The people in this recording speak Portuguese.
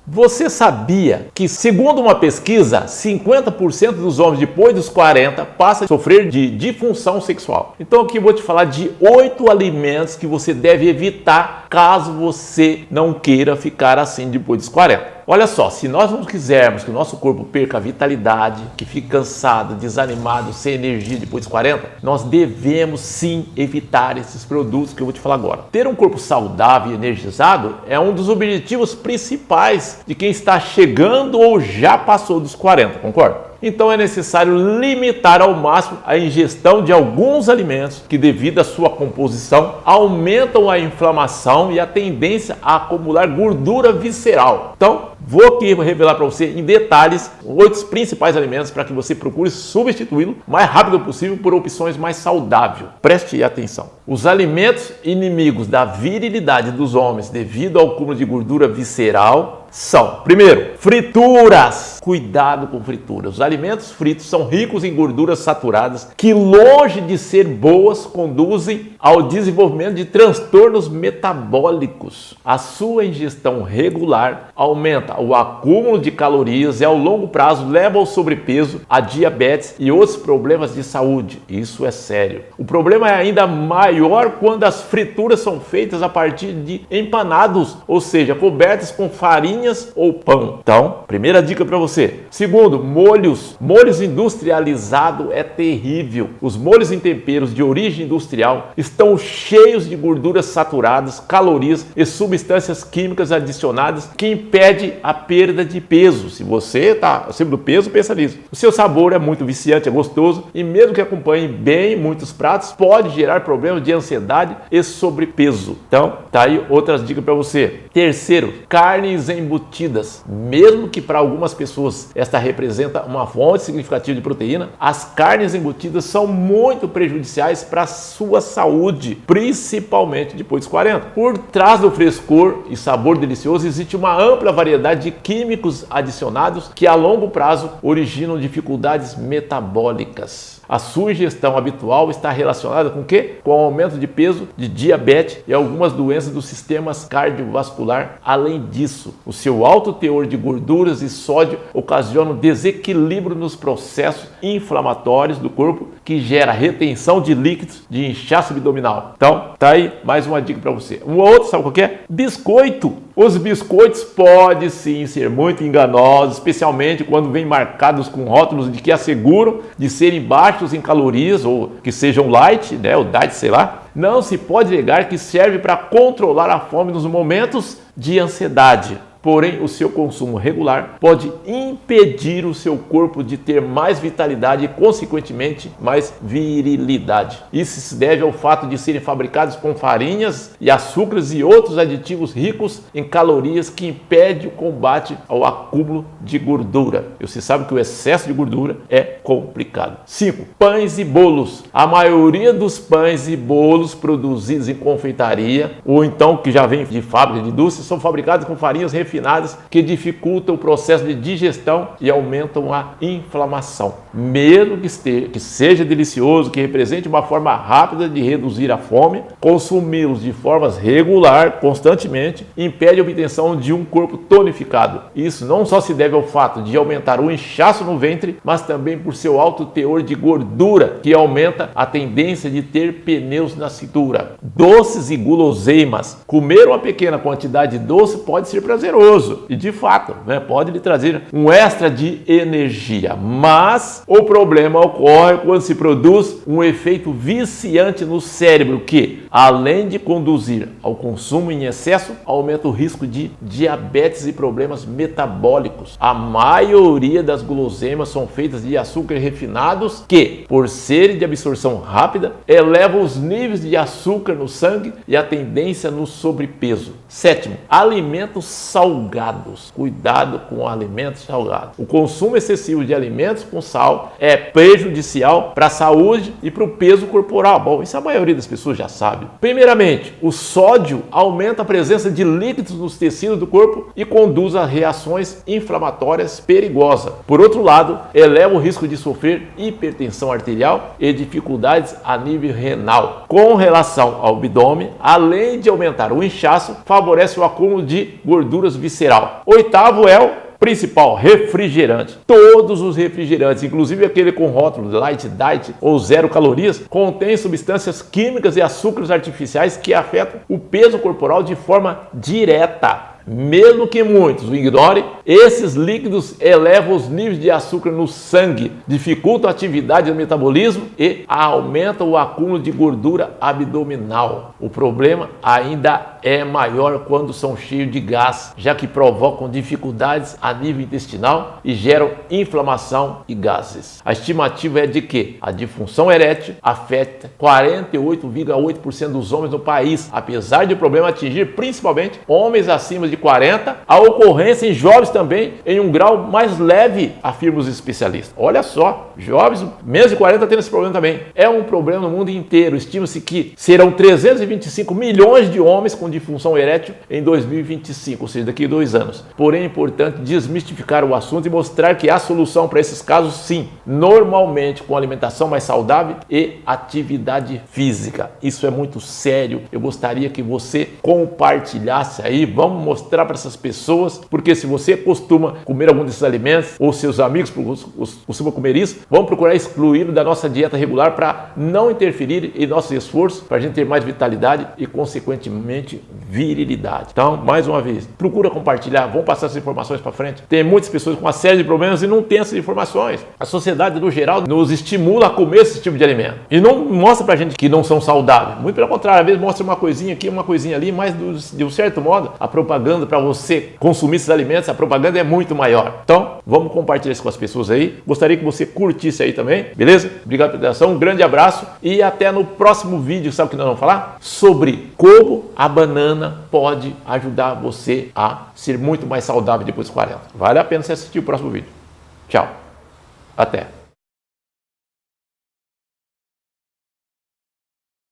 Você sabia que, segundo uma pesquisa, 50% dos homens depois dos 40 passam a sofrer de disfunção sexual? Então aqui eu vou te falar de 8 alimentos que você deve evitar caso você não queira ficar assim depois dos 40. Olha só, se nós não quisermos que o nosso corpo perca a vitalidade, que fique cansado, desanimado, sem energia depois dos 40, nós devemos sim evitar esses produtos que eu vou te falar agora. Ter um corpo saudável e energizado é um dos objetivos principais de quem está chegando ou já passou dos 40, concorda? Então é necessário limitar ao máximo a ingestão de alguns alimentos que, devido à sua composição, aumentam a inflamação e a tendência a acumular gordura visceral. Então, vou aqui revelar para você em detalhes 8 principais alimentos para que você procure substituí-lo o mais rápido possível por opções mais saudáveis. Preste atenção. Os alimentos inimigos da virilidade dos homens devido ao acúmulo de gordura visceral são, primeiro, frituras. Cuidado com frituras. Os alimentos fritos são ricos em gorduras saturadas que, longe de ser boas, conduzem ao desenvolvimento de transtornos metabólicos. A sua ingestão regular aumenta o acúmulo de calorias e, ao longo prazo, leva ao sobrepeso, a diabetes e outros problemas de saúde. Isso é sério. O problema é ainda maior quando as frituras são feitas a partir de empanados, ou seja, cobertas com farinhas ou pão. Então, primeira dica para você. Segundo, molhos. Molhos industrializados é terrível. Os molhos em temperos de origem industrial estão cheios de gorduras saturadas, calorias e substâncias químicas adicionadas que impedem a perda de peso. Se você está acima do peso, pensa nisso. O seu sabor é muito viciante, é gostoso e, mesmo que acompanhe bem muitos pratos, pode gerar problemas de ansiedade e sobrepeso. Então, tá aí outras dicas para você. Terceiro, carnes embutidas. Mesmo que para algumas pessoas esta representa uma fonte significativa de proteína, as carnes embutidas são muito prejudiciais para a sua saúde, principalmente depois dos 40. Por trás do frescor e sabor delicioso existe uma ampla variedade de químicos adicionados que, a longo prazo, originam dificuldades metabólicas. A sua ingestão habitual está relacionada com o quê? Com o aumento de peso, de diabetes e algumas doenças do sistema cardiovascular. Além disso, o seu alto teor de gorduras e sódio ocasiona um desequilíbrio nos processos inflamatórios do corpo, que gera retenção de líquidos, de inchaço abdominal. Então, tá aí mais uma dica para você. Um outro, sabe qual que é? Biscoito. Os biscoitos podem sim ser muito enganosos, especialmente quando vêm marcados com rótulos de que asseguram de serem baixos em calorias ou que sejam light, né, ou diet, sei lá. Não se pode negar que serve para controlar a fome nos momentos de ansiedade. Porém, o seu consumo regular pode impedir o seu corpo de ter mais vitalidade e, consequentemente, mais virilidade. Isso se deve ao fato de serem fabricados com farinhas e açúcares e outros aditivos ricos em calorias que impedem o combate ao acúmulo de gordura. E você sabe que o excesso de gordura é complicado. 5. Pães e bolos. A maioria dos pães e bolos produzidos em confeitaria ou então que já vem de fábrica de indústria são fabricados com farinhas refinadas que dificultam o processo de digestão e aumentam a inflamação. Mesmo que seja delicioso, que represente uma forma rápida de reduzir a fome, consumi-los de forma regular, constantemente, impede a obtenção de um corpo tonificado. Isso não só se deve ao fato de aumentar o inchaço no ventre, mas também por seu alto teor de gordura, que aumenta a tendência de ter pneus na cintura. Doces e guloseimas. Comer uma pequena quantidade de doce pode ser prazeroso e, de fato, pode lhe trazer um extra de energia, mas o problema ocorre quando se produz um efeito viciante no cérebro que, além de conduzir ao consumo em excesso, aumenta o risco de diabetes e problemas metabólicos. A maioria das guloseimas são feitas de açúcar refinados que, por serem de absorção rápida, elevam os níveis de açúcar no sangue e a tendência no sobrepeso. 7. Alimentos salgados. Cuidado com alimentos salgados. O consumo excessivo de alimentos com sal é prejudicial para a saúde e para o peso corporal. Bom, isso a maioria das pessoas já sabe. Primeiramente, o sódio aumenta a presença de líquidos nos tecidos do corpo e conduz a reações inflamatórias perigosas. Por outro lado, eleva o risco de sofrer hipertensão arterial e dificuldades a nível renal. Com relação ao abdômen, além de aumentar o inchaço, favorece o acúmulo de gorduras visceral. Oitavo é o principal, refrigerante. Todos os refrigerantes, inclusive aquele com rótulo light diet ou 0 calorias, contém substâncias químicas e açúcares artificiais que afetam o peso corporal de forma direta. Mesmo que muitos o ignorem, esses líquidos elevam os níveis de açúcar no sangue, dificultam a atividade do metabolismo e aumentam o acúmulo de gordura abdominal. O problema ainda é maior quando são cheios de gás, já que provocam dificuldades a nível intestinal e geram inflamação e gases. A estimativa é de que a disfunção erétil afeta 48,8% dos homens no país, apesar de o problema atingir principalmente homens acima de 40, a ocorrência em jovens também em um grau mais leve, afirma os especialistas. Olha só, jovens menos de 40 tendo esse problema também. É um problema no mundo inteiro. Estima-se que serão 325 milhões de homens com disfunção erétil em 2025, ou seja, daqui a 2 anos. Porém, é importante desmistificar o assunto e mostrar que há solução para esses casos, sim, normalmente com alimentação mais saudável e atividade física. Isso é muito sério. Eu gostaria que você compartilhasse aí, vamos mostrar para essas pessoas, porque se você costuma comer algum desses alimentos, ou seus amigos costumam comer isso, vamos procurar excluí-lo da nossa dieta regular para não interferir em nossos esforços, para a gente ter mais vitalidade e, consequentemente, virilidade. Então, mais uma vez, procura compartilhar, vamos passar essas informações para frente. Tem muitas pessoas com uma série de problemas e não tem essas informações. A sociedade, no geral, nos estimula a comer esse tipo de alimento e não mostra para a gente que não são saudáveis. Muito pelo contrário, às vezes mostra uma coisinha aqui, uma coisinha ali, mas de um certo modo, a propaganda para você consumir esses alimentos, a propaganda é muito maior. Então, vamos compartilhar isso com as pessoas aí. Gostaria que você curtisse aí também, beleza? Obrigado pela atenção, um grande abraço e até no próximo vídeo. Sabe o que nós vamos falar? Sobre como a banana pode ajudar você a ser muito mais saudável depois dos 40. Vale a pena você assistir o próximo vídeo. Tchau. Até.